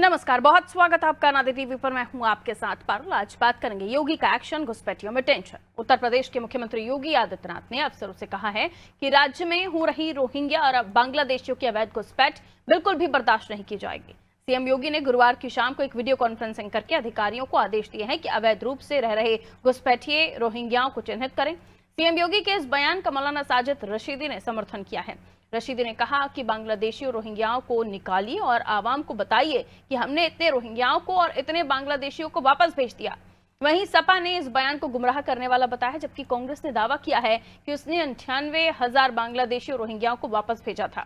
नमस्कार, बहुत स्वागत है आपका नादे टीवी पर। मैं हूं आपके साथ पारुल। आज बात करेंगे योगी का एक्शन, घुसपैठियों में टेंशन। उत्तर प्रदेश के मुख्यमंत्री योगी आदित्यनाथ ने अफसरों से कहा है कि राज्य में हो रही रोहिंग्या और बांग्लादेशियों की अवैध घुसपैठ बिल्कुल भी बर्दाश्त नहीं की जाएगी। सीएम योगी ने गुरुवार की शाम को एक वीडियो कॉन्फ्रेंसिंग करके अधिकारियों को आदेश दिए हैं कि अवैध रूप से रह रहे घुसपैठिए रोहिंग्याओं को चिन्हित करें। सीएम योगी के इस बयान का मौलाना साजिद रशीदी ने समर्थन किया है। रशीदी ने कहा कि बांग्लादेशी रोहिंग्याओं को निकालिए और आवाम को बताइए कि हमने इतने रोहिंग्याओं को और इतने बांग्लादेशियों को वापस भेज दिया। वहीं सपा ने इस बयान को गुमराह करने वाला बताया, जबकि कांग्रेस ने दावा किया है कि उसने 98,000 बांग्लादेशी रोहिंग्याओं को वापस भेजा था।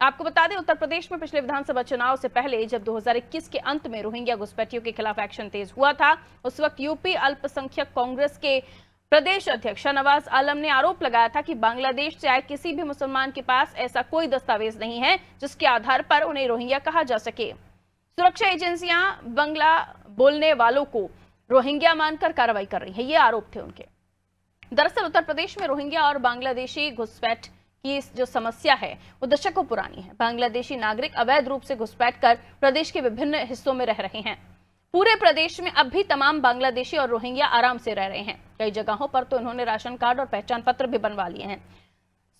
आपको बता दें, उत्तर प्रदेश में पिछले विधानसभा चुनाव से पहले जब 2021 के अंत में रोहिंग्या घुसपैठियों के खिलाफ एक्शन तेज हुआ था, उस वक्त यूपी अल्पसंख्यक कांग्रेस के प्रदेश अध्यक्ष शाहनवाज आलम ने आरोप लगाया था कि बांग्लादेश से आए किसी भी मुसलमान के पास ऐसा कोई दस्तावेज नहीं है जिसके आधार पर उन्हें रोहिंग्या कहा जा सके। सुरक्षा एजेंसियां बांग्ला बोलने वालों को रोहिंग्या मानकर कार्रवाई कर रही है, ये आरोप थे उनके। दरअसल उत्तर प्रदेश में रोहिंग्या और बांग्लादेशी घुसपैठ की जो समस्या है वो दशकों पुरानी है। बांग्लादेशी नागरिक अवैध रूप से घुसपैठ कर प्रदेश के विभिन्न हिस्सों में रह रहे हैं। पूरे प्रदेश में अब भी तमाम बांग्लादेशी और रोहिंग्या आराम से रह रहे हैं। कई जगहों पर तो इन्होंने राशन कार्ड और पहचान पत्र भी बनवा लिए हैं।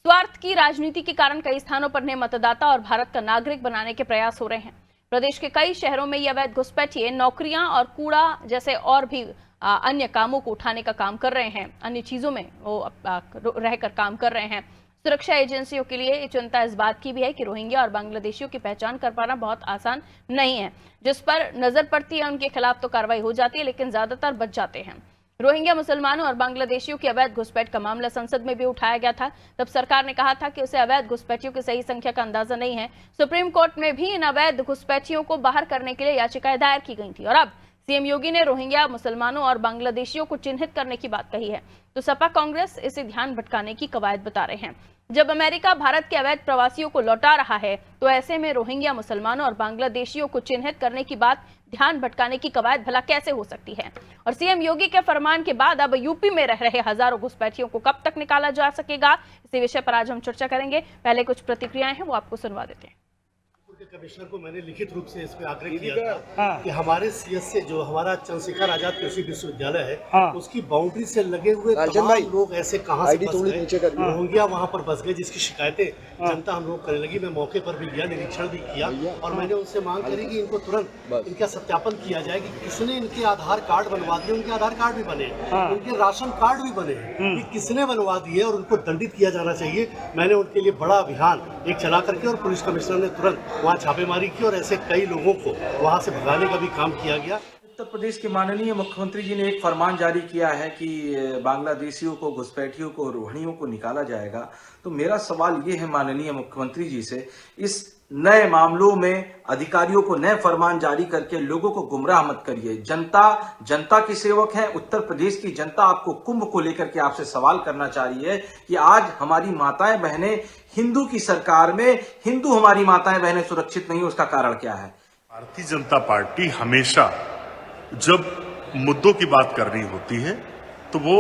स्वार्थ की राजनीति के कारण कई स्थानों पर नए मतदाता और भारत का नागरिक बनाने के प्रयास हो रहे हैं। प्रदेश के कई शहरों में ये अवैध घुसपैठिए नौकरियां और कूड़ा जैसे और भी अन्य कामों को उठाने का काम कर रहे हैं, अन्य चीजों में वो रहकर काम कर रहे हैं। सुरक्षा एजेंसियों के लिए चिंता इस बात की भी है कि रोहिंग्या और बांग्लादेशियों की पहचान कर पाना बहुत आसान नहीं है। जिस पर नजर पड़ती है उनके खिलाफ तो कार्रवाई हो जाती है, लेकिन ज्यादातर बच जाते हैं। रोहिंग्या मुसलमानों और बांग्लादेशियों की अवैध घुसपैठ का मामला संसद में भी उठाया गया था। तब सरकार ने कहा था कि उसे अवैध घुसपैठियों की सही संख्या का अंदाजा नहीं है। सुप्रीम कोर्ट में भी इन अवैध घुसपैठियों को बाहर करने के लिए याचिकाएं दायर की गई थी। और अब सीएम योगी ने रोहिंग्या मुसलमानों और बांग्लादेशियों को चिन्हित करने की बात कही है, तो सपा कांग्रेस इसे ध्यान भटकाने की कवायद बता रहे हैं। जब अमेरिका भारत के अवैध प्रवासियों को लौटा रहा है, तो ऐसे में रोहिंग्या मुसलमानों और बांग्लादेशियों को चिन्हित करने की बात ध्यान भटकाने की कवायद भला कैसे हो सकती है। और सीएम योगी के फरमान के बाद अब यूपी में रह रहे हजारों घुसपैठियों को कब तक निकाला जा सकेगा, इसी विषय पर आज हम चर्चा करेंगे। पहले कुछ प्रतिक्रियाएं हैं, वो आपको सुनवा देते हैं। कमिश्नर को मैंने लिखित रूप से इस पे आग्रह किया था कि हमारे सीएससी जो हमारा चंद्रशेखर आजाद कृषि विश्वविद्यालय है, उसकी बाउंड्री से लगे हुए तमाम लोग ऐसे कहां से फंस गए, रोहिंग्या वहां पर फंस गए, जिसकी शिकायतें जनता हम लोग करने लगी। मैं मौके पर भी गया, निरीक्षण भी किया और मैंने उनसे मांग करी कि इनको तुरंत इनका सत्यापन किया जाए कि किसने इनके आधार कार्ड बनवा दिए। उनके आधार कार्ड भी बने, उनके राशन कार्ड भी बने, कि किसने बनवा दिए और उनको दंडित किया जाना चाहिए। मैंने उनके लिए बड़ा अभियान एक चला करके और पुलिस कमिश्नर ने तुरंत वहाँ छापेमारी की और ऐसे कई लोगों को वहां से भगाने का भी काम किया गया। उत्तर प्रदेश के माननीय मुख्यमंत्री जी ने एक फरमान जारी किया है कि बांग्लादेशियों को, घुसपैठियों को, रोहिणियों को निकाला जाएगा। तो मेरा सवाल ये है माननीय मुख्यमंत्री जी से, इस नए मामलों में अधिकारियों को नए फरमान जारी करके लोगों को गुमराह मत करिए। जनता की सेवक है। उत्तर प्रदेश की जनता आपको कुंभ को लेकर के आपसे सवाल करना चाह रही है कि आज हमारी माताएं बहनें हिंदू की सरकार में, हिंदू हमारी माताएं बहनें सुरक्षित नहीं, उसका कारण क्या है? भारतीय जनता पार्टी हमेशा जब मुद्दों की बात करनी होती है तो वो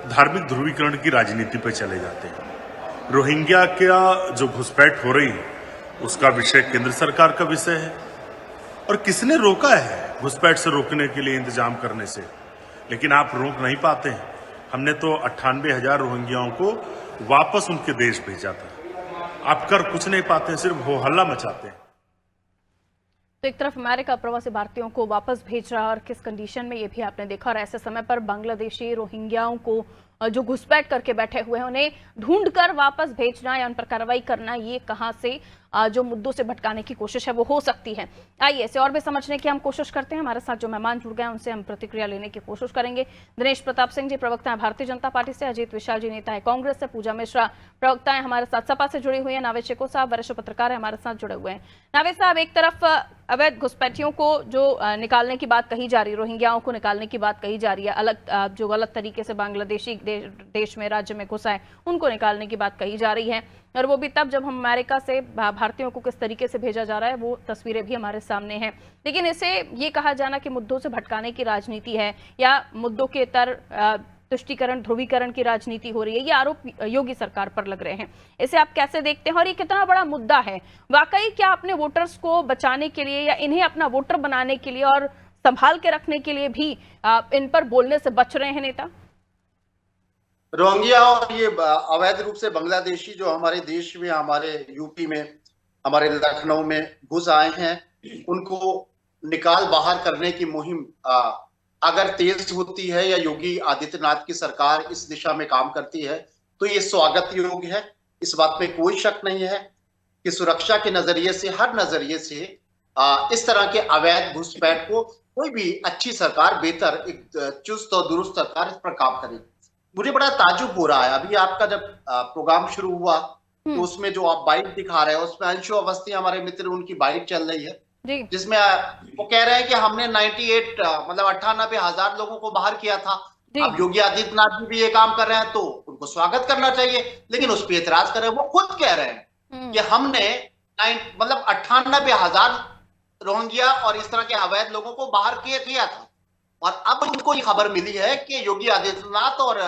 धार्मिक ध्रुवीकरण की राजनीति पे चले जाते हैं। रोहिंग्या का जो घुसपैठ हो रही है उसका विषय केंद्र सरकार का विषय है और किसने रोका है घुसपैठ से रोकने के लिए इंतजाम करने से, लेकिन आप रोक नहीं पाते हैं। हमने तो 98,000 रोहिंग्याओं को वापस उनके देश भेजा था। आप कर कुछ नहीं पाते, सिर्फ हो हल्ला मचाते हैं। तो एक तरफ अमेरिका प्रवासी भारतीयों को वापस भेज रहा और किस कंडीशन में, ये भी आपने देखा। और ऐसे समय पर बांग्लादेशी रोहिंग्याओं को जो घुसपैठ करके बैठे हुए हैं उन्हें ढूंढकर वापस भेजना या उन पर कार्रवाई करना, ये कहां से जो मुद्दों से भटकाने की कोशिश है वो हो सकती है। आइए इसे और भी समझने की हम कोशिश करते हैं। हमारे साथ जो मेहमान जुड़ गए हैं उनसे हम प्रतिक्रिया लेने की कोशिश करेंगे। दिनेश प्रताप सिंह जी प्रवक्ता है भारतीय जनता पार्टी से, अजीत विशाल जी नेता है कांग्रेस से, पूजा मिश्रा प्रवक्ता है हमारे साथ सपा से जुड़ी हुई है, नावेद शेखो साहब वरिष्ठ पत्रकार है हमारे साथ जुड़े हुए हैं। नावेद साहब, एक तरफ अवैध घुसपैठियों को जो निकालने की बात कही जा रही है, रोहिंग्याओं को निकालने की बात कही जा रही है, अलग जो गलत तरीके से बांग्लादेशी देश में राज्य में घुसा है उनको निकालने की बात कही जा रही है, और वो भी तब जब हम अमेरिका से भारतीयों को किस तरीके से भेजा जा रहा है वो तस्वीरें भी हमारे सामने हैं। लेकिन इसे ये कहा जाना कि मुद्दों से भटकाने की राजनीति है या मुद्दों के तुष्टीकरण, ध्रुवीकरण की राजनीति हो रही है, ये आरोप योगी सरकार पर लग रहे हैं। इसे आप कैसे देखते हैं और ये कितना बड़ा मुद्दा है? वाकई क्या अपने वोटर्स को बचाने के लिए या इन्हें अपना वोटर बनाने के लिए और संभाल के रखने के लिए भी इन पर बोलने से बच रहे हैं नेता? रोहिंग्या और ये अवैध रूप से बांग्लादेशी जो हमारे देश में, हमारे यूपी में, हमारे लखनऊ में घुस आए हैं, उनको निकाल बाहर करने की मुहिम अगर तेज होती है या योगी आदित्यनाथ की सरकार इस दिशा में काम करती है तो ये स्वागत योग्य है। इस बात में कोई शक नहीं है कि सुरक्षा के नजरिए से, हर नजरिए से इस तरह के अवैध घुसपैठ को कोई भी अच्छी सरकार, बेहतर एक चुस्त और दुरुस्त सरकार इस पर काम करेगी। मुझे बड़ा ताजुब हो रहा है, अभी आपका जब प्रोग्राम शुरू हुआ तो उसमें जो आप बाइट दिखा रहे हैं उसमें अंशु अवस्थी हमारे मित्र, उनकी बाइट चल रही है जिसमें वो कह रहे हैं कि हमने 98,000 लोगों को बाहर किया था। अब योगी आदित्यनाथ जी भी ये काम कर रहे हैं तो उनको स्वागत करना चाहिए, लेकिन उस पर एतराज कर रहे हैं। वो खुद कह रहे हैं कि हमने 98,000 रोहिंग्या और इस तरह के अवैध लोगों को बाहर किया था, और अब उनको ये खबर मिली है कि योगी आदित्यनाथ और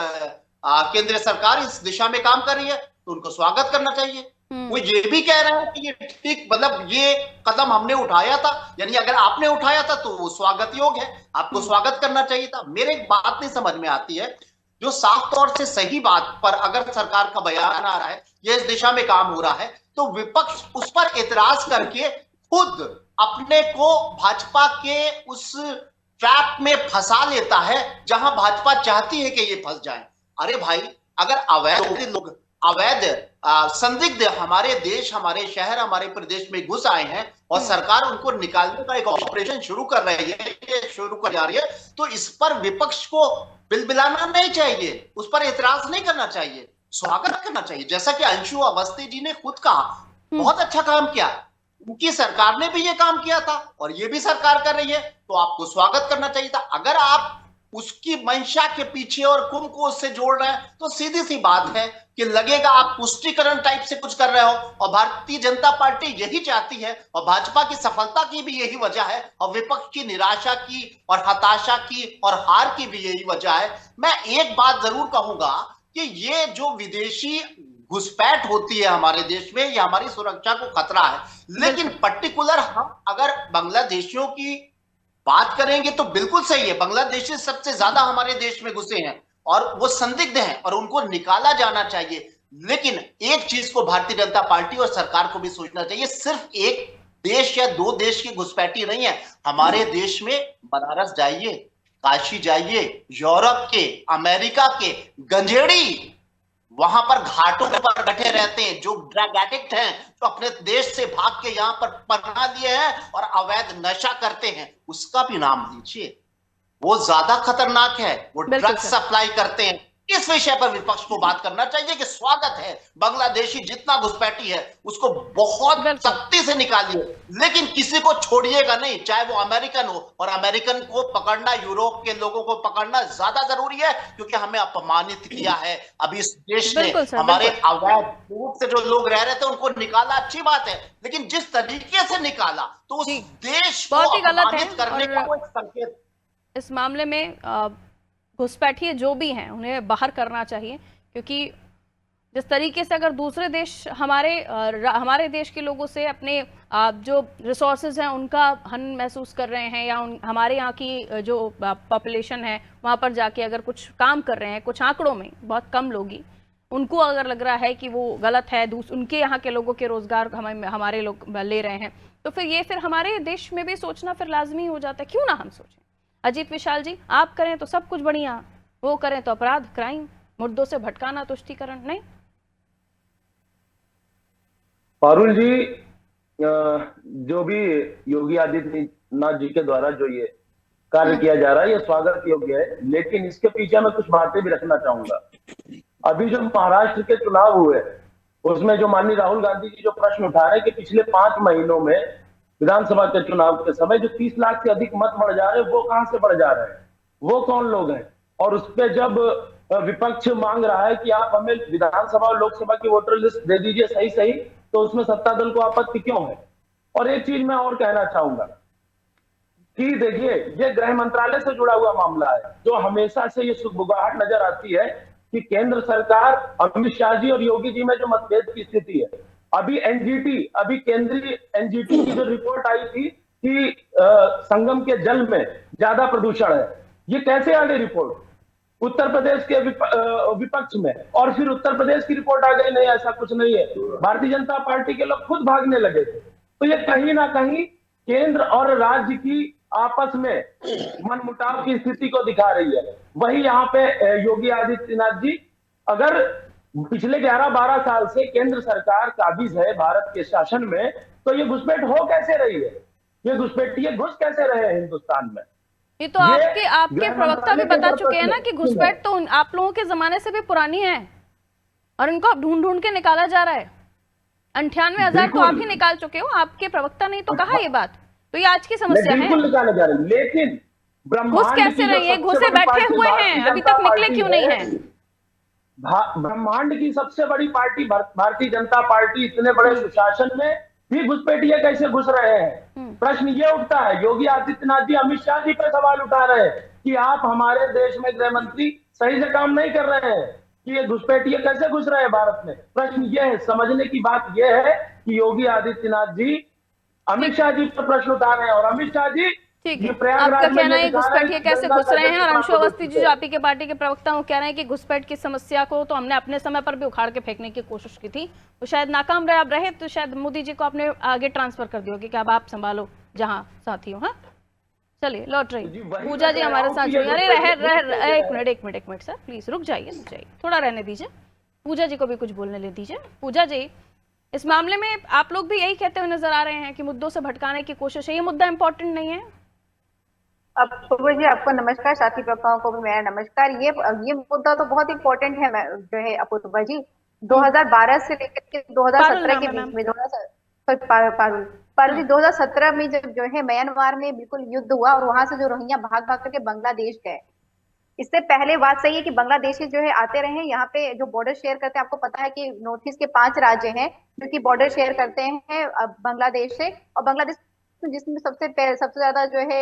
केंद्रीय सरकार इस दिशा में काम कर रही है तो उनको स्वागत करना चाहिए। वो ये भी कह रहे हैं कि ये ठीक, मतलब ये कदम हमने उठाया था, यानी अगर आपने उठाया था तो वो स्वागत योग्य है, आपको स्वागत करना चाहिए था। मेरे एक बात नहीं समझ में आती है, जो साफ तौर से सही बात पर अगर सरकार का बयान आ रहा है, ये इस दिशा में काम हो रहा है, तो विपक्ष उस पर एतराज करके खुद अपने को भाजपा के उस ट्रैप में फंसा लेता है जहां भाजपा चाहती है कि ये फंस जाए। अरे भाई, अगर अवैध लोग, अवैध संदिग्ध हमारे देश, हमारे शहर, हमारे प्रदेश में घुस आए हैं और सरकार उनको निकालने का एक ऑपरेशन शुरू कर रही है, शुरू कर जा रही है, तो इस पर विपक्ष को बिलबिलाना नहीं चाहिए, उस पर एतराज नहीं करना चाहिए, स्वागत करना चाहिए। जैसा कि अंशु अवस्थी जी ने खुद कहा, बहुत अच्छा काम किया, उनकी सरकार ने भी ये काम किया था और ये भी सरकार कर रही है, तो आपको स्वागत करना चाहिए था। अगर आप उसकी मंशा के पीछे और कुंभ को उससे जोड़ रहे हैं तो सीधी सी बात है कि लगेगा आप पुष्टिकरण टाइप से कुछ कर रहे हो, और भारतीय जनता पार्टी यही चाहती है और भाजपा की सफलता की भी यही वजह है और विपक्ष की निराशा की और हताशा की और हार की भी यही वजह है। मैं एक बात जरूर कहूंगा कि ये जो विदेशी घुसपैठ होती है हमारे देश में, ये हमारी सुरक्षा को खतरा है, लेकिन पर्टिकुलर हम अगर बांग्लादेशियों की बात करेंगे तो बिल्कुल सही है, बांग्लादेशी सबसे ज्यादा हमारे देश में घुसे हैं और वो संदिग्ध हैं और उनको निकाला जाना चाहिए। लेकिन एक चीज को भारतीय जनता पार्टी और सरकार को भी सोचना चाहिए, सिर्फ एक देश या दो देश की घुसपैठी नहीं है। हमारे देश में बनारस जाइए, काशी जाइए, यूरोप के, अमेरिका के गंजेड़ी वहां पर घाटों पर बैठे रहते हैं, जो ड्रग एडिक्ट हैं, जो अपने देश से भाग के यहां पर पनाह लिए हैं और अवैध नशा करते हैं, उसका भी नाम लीजिए, वो ज्यादा खतरनाक है, वो ड्रग सप्लाई करते हैं। इस विषय पर विपक्ष को बात करना चाहिए कि स्वागत है, बांग्लादेशी जितना घुसपैठी है उसको बहुत सख्ती से निकालिए, लेकिन किसी को छोड़िएगा नहीं, चाहे वो अमेरिकन हो, और अमेरिकन को पकड़ना, यूरोप के लोगों को पकड़ना ज्यादा जरूरी है, क्योंकि हमें अपमानित किया है अभी इस देश ने। हमारे अवैध रूप से जो लोग रह रहे थे उनको निकाला, अच्छी बात है, लेकिन जिस तरीके से निकाला तो उस देश को अपमानित करने का कोई संकेत। इस मामले में घुसपैठिए जो भी हैं उन्हें बाहर करना चाहिए, क्योंकि जिस तरीके से अगर दूसरे देश हमारे देश के लोगों से अपने जो रिसोर्सेज हैं उनका हन महसूस कर रहे हैं, या हमारे यहाँ की जो पॉपुलेशन है वहाँ पर जाके अगर कुछ काम कर रहे हैं, कुछ आंकड़ों में बहुत कम लोग ही, उनको अगर लग रहा है कि वो गलत है, उनके यहाँ के लोगों के रोजगार हमारे लोग ले रहे हैं, तो फिर हमारे देश में भी सोचना फिर लाजमी हो जाता है, क्यों ना हम सोचें। अजीत विशाल जी, आप करें तो सब कुछ बढ़िया, वो करें तो अपराध, क्राइम, मुद्दों से भटकाना, तुष्टीकरण नहीं। पारुल जी, जो भी योगी आदित्यनाथ जी के द्वारा जो ये कार्य किया जा रहा है, ये स्वागत योग्य है, लेकिन इसके पीछे मैं कुछ बातें भी रखना चाहूंगा। अभी जो महाराष्ट्र के चुनाव हुए उसमें जो माननीय राहुल गांधी जी जो प्रश्न उठा रहे हैं कि पिछले 5 महीनों में विधानसभा के चुनाव के समय जो 30 लाख से अधिक मत बढ़ जा रहे हैं, वो कहां से बढ़ जा रहे हैं, वो कौन लोग हैं? और उस पर जब विपक्ष मांग रहा है कि आप हमें विधानसभा और लोकसभा की वोटर लिस्ट दे दीजिए सही, तो उसमें सत्ता दल को आपत्ति क्यों है? और एक चीज मैं और कहना चाहूंगा कि देखिए ये गृह मंत्रालय से जुड़ा हुआ मामला है, जो हमेशा से ये सुगबुगाहट नजर आती है कि केंद्र सरकार, अमित शाह जी और योगी जी में जो मतभेद की स्थिति है। अभी केंद्रीय एनजीटी की जो रिपोर्ट आई थी कि संगम के जल में ज्यादा प्रदूषण है, ये कैसे आ गई रिपोर्ट? उत्तर प्रदेश के विपक्ष में, और फिर उत्तर प्रदेश की रिपोर्ट आ गई नहीं ऐसा कुछ नहीं है, भारतीय जनता पार्टी के लोग खुद भागने लगे थे। तो ये कहीं ना कहीं केंद्र और राज्य की आपस में मनमुटाव की स्थिति को दिखा रही है। वही यहाँ पे योगी आदित्यनाथ जी, अगर पिछले 11-12 साल से केंद्र सरकार काबिज है भारत के शासन में, तो ये घुसपैठ हो कैसे रही है? ये घुसपैठिए घुस कैसे रहे हैं हिंदुस्तान में? ये तो आपके प्रवक्ता भी बता चुके हैं ना कि घुसपैठ तो आप लोगों के जमाने से भी पुरानी है और इनको अब ढूंढ ढूंढ के निकाला जा रहा है। 98,000 तो आप ही निकाल चुके हो, आपके प्रवक्ता ने तो कहा ये बात। तो ये आज की समस्या है। बिल्कुल निकाले जा रहे हैं, लेकिन घुस कैसे रही है? घुसे बैठे हुए हैं, अभी तक निकले क्यों नहीं है? ब्रह्मांड की सबसे बड़ी पार्टी भारतीय जनता पार्टी, इतने बड़े सुशासन में भी घुसपैठिए कैसे घुस रहे हैं? प्रश्न ये उठता है। योगी आदित्यनाथ जी अमित शाह जी पर सवाल उठा रहे हैं कि आप हमारे देश में गृह मंत्री सही से काम नहीं कर रहे हैं, कि ये घुसपैठिए कैसे घुस रहे हैं भारत में। प्रश्न ये है, समझने की बात ये है कि योगी आदित्यनाथ जी अमित शाह जी पर प्रश्न उठा रहे हैं, और अमित शाह जी ठीक है, आपका कहना है घुसपैठ कैसे घुस रहे हैं, और अंशु अवस्थी जी जो आप ही के पार्टी के प्रवक्ता वो कह रहे हैं कि घुसपैठ की समस्या को तो हमने अपने समय पर भी उखाड़ के फेंकने की कोशिश की थी, वो शायद नाकाम रहे। अब रहे तो शायद मोदी जी को आपने आगे ट्रांसफर कर दिया कि अब आप संभालो जहां साथी हो। हाँ चलिए, लौट रही पूजा जी हमारे साथ जुड़ी। अरे एक मिनट सर, प्लीज रुक जाइए, थोड़ा रहने दीजिए, पूजा जी को भी कुछ बोलने ले दीजिए। पूजा जी, इस मामले में आप लोग भी यही कहते हुए नजर आ रहे हैं कि मुद्दों से भटकाने की कोशिश है, ये मुद्दा इंपॉर्टेंट नहीं है? अपूर्वा जी आपको नमस्कार, साथी प्रवक्ताओं को भी मेरा नमस्कार। ये मुद्दा तो बहुत इंपॉर्टेंट है जो है अपूर्वा जी। 2012 से लेकर के 2017 के बीच में पारुल जी 2017 में जब जो है म्यांमार में बिल्कुल युद्ध हुआ और वहां से जो रोहिंग्या भाग करके बांग्लादेश गए। इससे पहले बात सही है कि बांग्लादेशी जो है आते रहे यहाँ पे, जो बॉर्डर शेयर करते हैं। आपको पता है कि नॉर्थ ईस्ट के 5 राज्य हैं जो कि बॉर्डर शेयर करते हैं बांग्लादेश से, और बांग्लादेश जिसमें सबसे ज्यादा जो है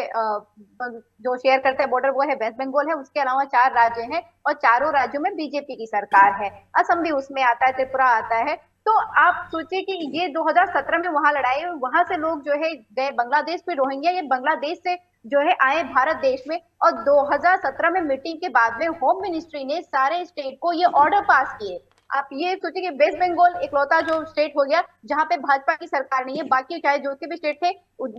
जो शेयर करते हैं बॉर्डर वो है वेस्ट बंगाल है। उसके अलावा 4 राज्य हैं और चारों राज्यों में बीजेपी की सरकार है। असम भी उसमें आता है, त्रिपुरा आता है। तो आप सोचिए कि ये 2017 में वहां लड़ाई, वहां से लोग जो है गए बांग्लादेश पे। रोहिंग्या ये बांग्लादेश से जो है आए भारत देश में, और 2017 में मीटिंग के बाद में होम मिनिस्ट्री ने सारे स्टेट को ये ऑर्डर पास किए। आप ये सोचिए कि वेस्ट बंगाल इकलौता जो स्टेट हो गया जहां पे भाजपा की सरकार नहीं है, बाकी चाहे जो भी स्टेट थे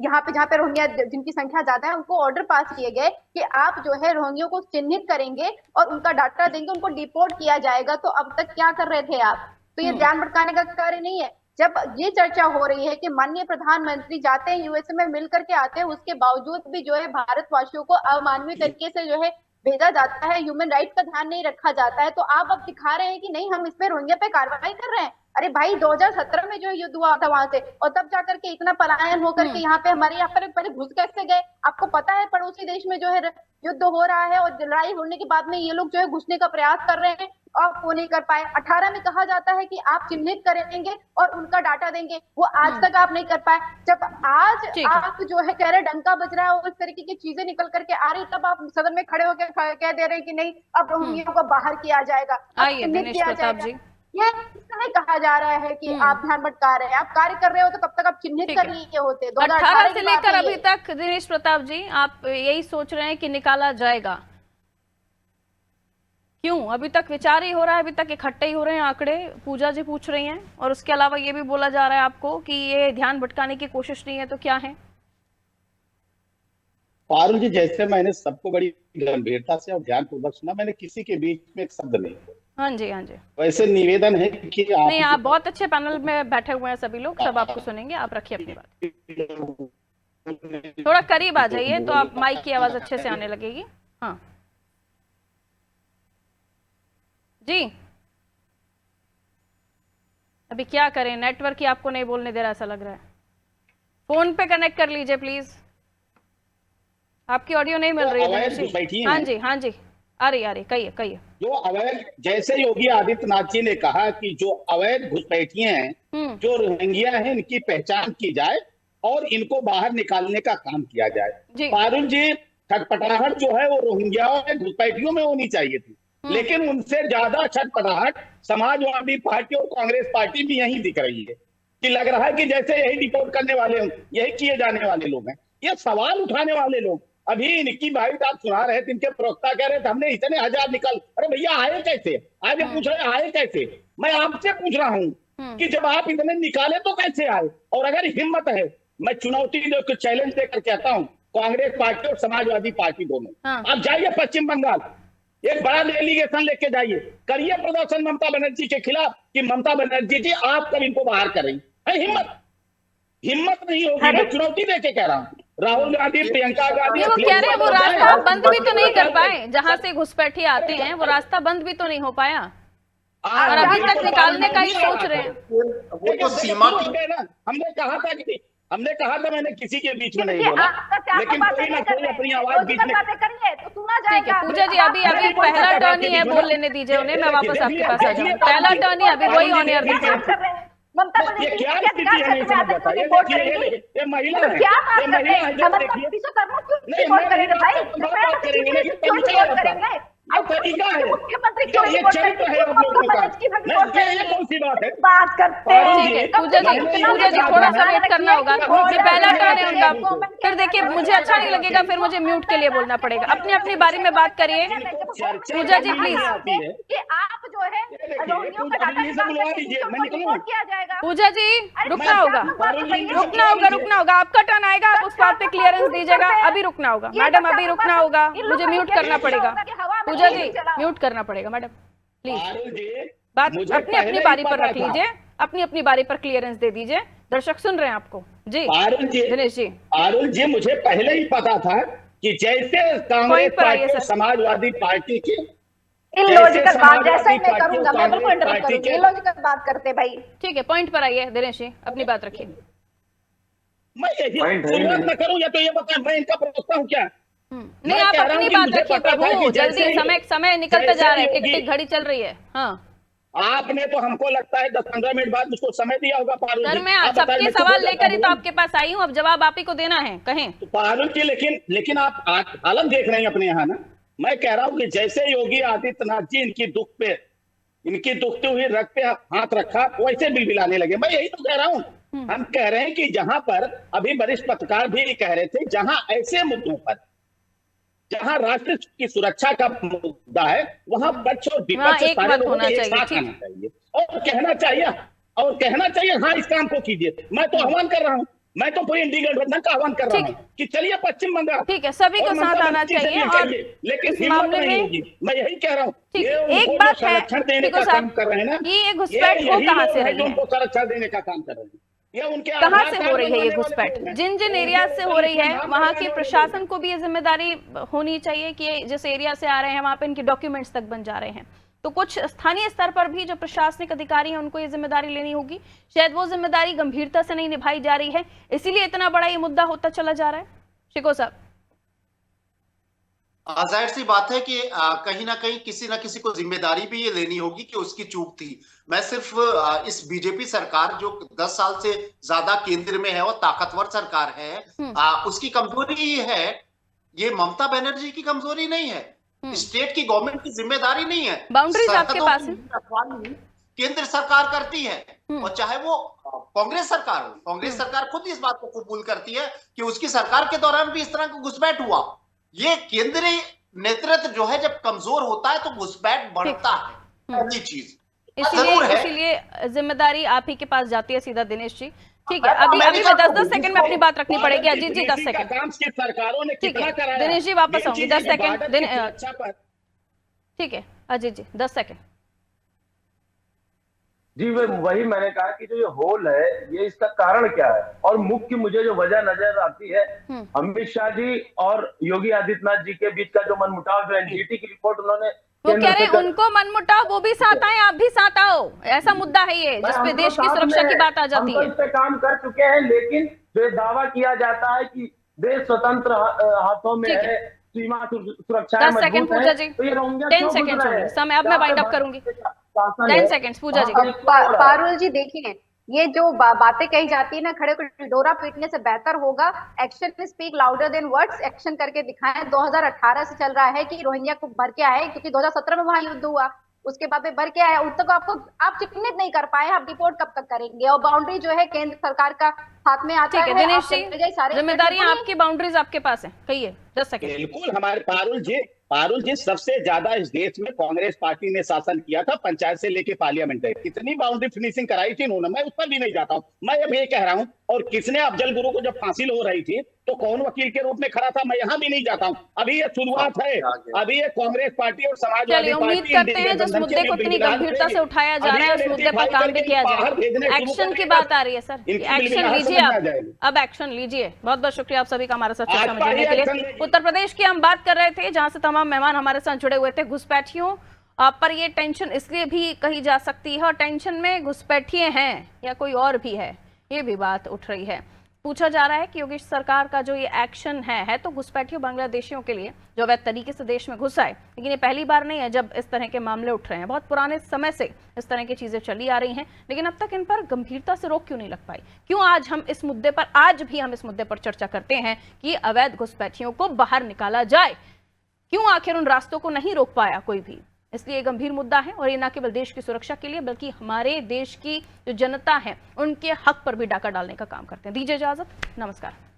यहाँ पे जहाँ पे रोहिंग्या जिनकी संख्या ज्यादा है उनको ऑर्डर पास किए गए कि आप जो है रोहिंग्यों को चिन्हित करेंगे और उनका डाटा देंगे, उनको डिपोर्ट किया जाएगा। तो अब तक क्या कर रहे थे आप? तो ये ध्यान भटकाने का कार्य नहीं है। जब ये चर्चा हो रही है कि माननीय प्रधानमंत्री जाते हैं यूएसए में मिल करके आते हैं, उसके बावजूद भी जो है भारतवासियों को अमानवीय तरीके से जो है भेजा जाता है, ह्यूमन राइट्स का ध्यान नहीं रखा जाता है, तो आप अब दिखा रहे हैं कि नहीं हम इस पे रोहिंग्या पे कार्रवाई कर रहे हैं। अरे भाई 2017 में जो युद्ध हुआ था वहां से, और तब जाकर के इतना पलायन होकर के यहाँ पे हमारे यहाँ पर पहले घुस कैसे गए? आपको पता है पड़ोसी देश में जो है युद्ध हो रहा है और लड़ाई होने के बाद में ये लोग जो है घुसने का प्रयास कर रहे हैं, आप वो नहीं कर पाए। 18 में कहा जाता है कि आप चिन्हित करेंगे और उनका डाटा देंगे, वो आज तक आप नहीं कर पाए। जब आज आप जो है कह रहे डंका बज रहा है और इस तरीके की चीजें निकल करके आ रही, तब आप सदन में खड़े होकर कह दे रहे हैं कि नहीं अब रोहिंग्यों को बाहर किया जाएगा, चिन्हित किया जाएगा। ये नहीं कहा जा रहा है कि आप ध्यान भटका रहे हैं। आप कार्य कर रहे हो तो कब तक आप चिन्हित कर लिए होते। 18 से लेकर अभी तक दिनेश प्रताप जी आप यही सोच रहे हैं कि निकाला जाएगा, क्यों अभी तक विचार ही हो रहा है, अभी तक इकट्ठे ही हो रहे हैं आंकड़े? पूजा जी पूछ रही हैं, और उसके अलावा ये भी बोला जा रहा है आपको कि ये ध्यान भटकाने की कोशिश नहीं है, तो क्या है? पारुल जी, जैसे मैंने सबको बड़ी गंभीरता से और ध्यानपूर्वक सुना, मैंने किसी के बीच में एक शब्द नहीं। हाँ जी वैसे निवेदन है कि नहीं, आप बहुत अच्छे पैनल में बैठे हुए हैं, सभी लोग सब आपको सुनेंगे, आप रखिए अपनी बात। थोड़ा करीब आ जाइए तो आप माइक की आवाज अच्छे से आने लगेगी। हाँ जी, अभी क्या करें, नेटवर्क ही आपको नहीं बोलने दे रहा ऐसा लग रहा है। फोन पे कनेक्ट कर लीजिए प्लीज, आपकी ऑडियो नहीं मिल रही है। हाँ जी आ रही कहिए। जो अवैध, जैसे योगी आदित्यनाथ जी ने कहा कि जो अवैध घुसपैठिए हैं, जो रोहिंग्या हैं, इनकी पहचान की जाए और इनको बाहर निकालने का काम किया जाए। जी। पारुल जी, छटपटाहट जो है वो रोहिंग्याओं में घुसपैठियों में होनी चाहिए थी, लेकिन उनसे ज्यादा छटपटाहट समाजवादी पार्टी और कांग्रेस पार्टी भी यही दिख रही है कि लग रहा है कि जैसे यही डिपोर्ट करने वाले, यही किए जाने वाले लोग हैं। ये सवाल उठाने वाले लोग, अभी इनकी बाइट आप सुना रहे थे, इनके प्रवक्ता कह रहे थे हमने इतने हजार निकल, अरे भैया आए कैसे? आज पूछ रहे आए कैसे? मैं आपसे पूछ रहा हूँ कि जब आप इतने निकाले तो कैसे आए? और अगर हिम्मत है, मैं चुनौती देकर चैलेंज देकर कहता हूँ कांग्रेस पार्टी और समाजवादी पार्टी दोनों, आप जाइए पश्चिम बंगाल, एक बड़ा डेलीगेशन लेके जाइए, करिए प्रदर्शन ममता बनर्जी के खिलाफ कि ममता बनर्जी जी आप कब इनको बाहर करेंगे? हिम्मत नहीं होगी। मैं चुनौती देके कह रहा हूँ, राहुल गांधी, प्रियंका गांधी, वो कह रहे हैं वो रास्ता बंद भी तो नहीं कर पाए, जहां से घुसपैठी आते हैं वो रास्ता बंद भी तो नहीं हो पाया, और अभी तक निकालने का ही सोच रहे हैं। वो तो सीमा की ना, हमने कहा था मैंने किसी के बीच में नहीं बोला, लेकिन कोई ना कोई अपनी आवाज बीच में करिए तो सुना ठीक जाएगा। है पूजा जी, अभी पहला टर्न ही है, बोल लेने दीजिए उन्हें, मैं वापस आपके पास आ जाऊँ। पहला टर्न ही अभी, वही ऑन एयर दीजिए। ममता ये क्या स्थिति है, नहीं समझ आता। ये महिला है, क्या ये महिला है, जो देखिए नहीं, रिपोर्ट करेंगे भाई, बात करेंगे ना कि क्यों रिपोर्ट करेंगे? अब तरीका है, मुख्यमंत्री क्यों ये रिपोर्ट चरित्र करेंगे? है आप लोगों का। ये कौन सी बात है? बात करते हैं। ठीक है पूजा जी थोड़ा सा वेट करना होगा, ये पहला टर्न है उनका, फिर देखिए मुझे अच्छा नहीं लगेगा, फिर मुझे म्यूट के लिए बोलना पड़ेगा। अपनी अपनी बारी में बात करिए पूजा जी प्लीज। कि आप जो है रोहिंग्याओं का डाटा रिपोर्ट किया जाएगा। पूजा जी रुकना होगा, रुकना होगा, आपका टर्न आएगा, आप उस बात पे क्लियरेंस दीजिएगा। अभी रुकना होगा मैडम, अभी रुकना होगा, मुझे म्यूट करना पड़ेगा। पूजा जी म्यूट करना पड़ेगा मैडम, प्लीज बात अपनी अपनी बारी पर रख लीजिए, अपनी अपनी बारी पर क्लियरेंस दे दीजिए, दर्शक सुन रहे हैं आपको। जी दिनेश जी। पारुल जी, मुझे पहले ही पता था कि जैसे कांग्रेस पार्टी और समाजवादी पार्टी की इलॉजिकल बात, जैसा ही मैं करूंगा, मैं बिल्कुल इंटरप्ट करूंगी। इलॉजिकल बात करते भाई। ठीक है पॉइंट पर आइए दिनेश जी, अपनी बात रखिए। मैं यही शुरुआत न करूं या तो ये बताएं मैं इनका प्रवक्ता हूं क्या? नहीं आप अपनी बात रखिए प्रभु, जल्दी समय निकलता जा रहा है, टिक टिक घड़ी चल रही है। हाँ आपने तो हमको लगता है 10-15 मिनट बाद मुझको समय दिया होगा पारुल जी। सर मैं सबके सवाल लेकर ही तो आपके पास आई हूँ, अब जवाब आप ही को देना है, कहें। तो पारुल जी लेकिन आप हालत देख रहे हैं अपने यहाँ ना। मैं कह रहा हूँ कि जैसे योगी आदित्यनाथ जी इनकी दुखते हुए रग पे हाथ रखा, वैसे बिलबिलाने लगे। मैं यही तो कह रहा हूँ, हम कह रहे हैं कि जहां पर अभी वरिष्ठ पत्रकार भी कह रहे थे, जहां ऐसे मुद्दों पर, जहां राष्ट्र की सुरक्षा का मुद्दा है, वहां पक्ष और विपक्ष सारे लोगों को एक साथ आना चाहिए और कहना चाहिए हाँ इस काम को कीजिए। मैं तो आह्वान कर रहा हूँ, मैं तो पूरी इंडी गठबंधन का आह्वान कर रहा हूँ कि चलिए पश्चिम बंगाल, ठीक है सभी को साथ आना चाहिए, और लेकिन इस मामले में मैं यही कह रहा हूँ। एक बात है देने का काम कर रहे हैं ना, ये घुसपैठ हो कहाँ से रही है, उनको संरक्षण देने का काम कर रहे हैं। कहाँ से हो रही है ये घुसपैठ? जिन एरिया से हो रही है वहाँ के प्रशासन को भी ये जिम्मेदारी होनी चाहिए कि जिस एरिया से आ रहे हैं वहाँ पे इनके डॉक्यूमेंट्स तक बन जा रहे हैं, तो कुछ स्थानीय स्तर पर भी जो प्रशासनिक अधिकारी हैं उनको ये जिम्मेदारी लेनी होगी। शायद वो जिम्मेदारी गंभीरता से नहीं निभाई जा रही है, इसीलिए इतना बड़ा ये मुद्दा होता चला जा रहा है। शिको साहब, जाहिर सी बात है कि कहीं ना कहीं किसी ना किसी को जिम्मेदारी भी ये लेनी होगी कि उसकी चूक थी। मैं सिर्फ इस बीजेपी सरकार जो 10 साल से ज्यादा केंद्र में है और ताकतवर सरकार है, उसकी कमजोरी ही है। ये ममता बनर्जी की कमजोरी नहीं है, स्टेट की गवर्नमेंट की जिम्मेदारी नहीं है। बाउंड्रीज आपके पास है, केंद्र सरकार करती है, और चाहे वो कांग्रेस सरकार हो, कांग्रेस सरकार खुद इस बात को कबूल करती है कि उसकी सरकार के दौरान भी इस तरह का घुसपैठ हुआ। ये केंद्रीय नेतृत्व जो है जब कमजोर होता है तो घुसपैठ बढ़ता है, पहली चीज। इसीलिए जिम्मेदारी आप ही के पास जाती है सीधा दिनेश जी। ठीक है, अभी 10 सेकंड में अपनी बात रखनी पड़ेगी। अजीत जी 10 सेकंड, सरकारों ने ठीक है दिनेश जी वापस आऊंगी 10 सेकंड। ठीक है अजीत जी 10 सेकंड। जी वही मैंने कहा कि जो ये होल है ये इसका कारण क्या है, और मुख्य मुझे जो वजह नजर आती है अमित शाह जी और योगी आदित्यनाथ जी के बीच का जो मनमुटाव, जो एनजीटी की रिपोर्ट उन्होंने, वो कह रहे हैं उनको मनमुटाव, वो भी साथ आए आप भी साथ आओ, ऐसा मुद्दा है ये जिसपे देश की सुरक्षा की बात आ जाती है। हम तो इस पे काम कर चुके हैं, लेकिन जो दावा किया जाता है कि देश स्वतंत्र हाथों में है, सीमा सुरक्षा 10 सेकंड पूजा जी, 10 सेकंड समय, अब मैं वाइंड अप करूंगी। 10 सेकंड पूजा जी। पारुल जी देखिए, ये जो बातें कही जाती है ना, खड़े को डोरा पीटने से बेहतर होगा action speak louder than words, action करके दिखाएं। 2018 से चल रहा है कि रोहिंग्या को भर के आए, क्योंकि 2017 में वहां युद्ध हुआ, उसके बाद में भर के आया। उस तक आपको आप चिन्हित नहीं कर पाए, आप रिपोर्ट कब तक करेंगे? और बाउंड्री जो है केंद्र सरकार का हाथ में आता है। दिनेश जी, जिम्मेदारी आपकी, बाउंड्रीज आपके पास है, कहिए 10 सेकंड। बिल्कुल, हमारे पारुल जी सबसे ज्यादा इस देश में कांग्रेस पार्टी ने शासन किया था, पंचायत से लेके पार्लियामेंट तक। कितनी बाउंड्री फिनिशिंग कराई थी उन्होंने, मैं उस पर भी नहीं जाता हूं। मैं अब ये कह रहा हूं, और किसने अफजल गुरु को जब फांसी हो रही थी तो कौन वकील के रूप में खड़ा था, मैं यहाँ भी नहीं जाता हूँ। अभी ये शुरुआत है, अभी ये कांग्रेस पार्टी और समाजवादी पार्टी उम्मीद करते हैं जिस मुद्दे को इतनी गंभीरता से उठाया जा रहा है उस मुद्दे पर काम भी किया जाए। एक्शन की बात आ रही है सर, एक्शन लीजिए आप, अब एक्शन लीजिए। बहुत बहुत शुक्रिया आप सभी का हमारे साथ चर्चा में जुड़ने के लिए। उत्तर प्रदेश की हम बात कर रहे थे, जहां से तमाम मेहमान हमारे साथ जुड़े हुए थे। घुसपैठियों पर ये टेंशन इसलिए भी कही जा सकती है, और टेंशन में घुसपैठिए हैं या कोई और भी है, ये भी बात उठ रही है। पूछा जा रहा है कि योगी सरकार का जो ये एक्शन है तो घुसपैठियों बांग्लादेशियों के लिए जो अवैध तरीके से देश में घुस आए, लेकिन ये पहली बार नहीं है जब इस तरह के मामले उठ रहे हैं। बहुत पुराने समय से इस तरह की चीजें चली आ रही हैं, लेकिन अब तक इन पर गंभीरता से रोक क्यों नहीं लग पाई? क्यों आज भी हम इस मुद्दे पर चर्चा करते हैं कि अवैध घुसपैठियों को बाहर निकाला जाए? क्यों आखिर उन रास्तों को नहीं रोक पाया कोई भी? इसलिए ये गंभीर मुद्दा है, और ये न केवल देश की सुरक्षा के लिए बल्कि हमारे देश की जो जनता है उनके हक पर भी डाका डालने का काम करते हैं। दीजिए इजाजत, नमस्कार।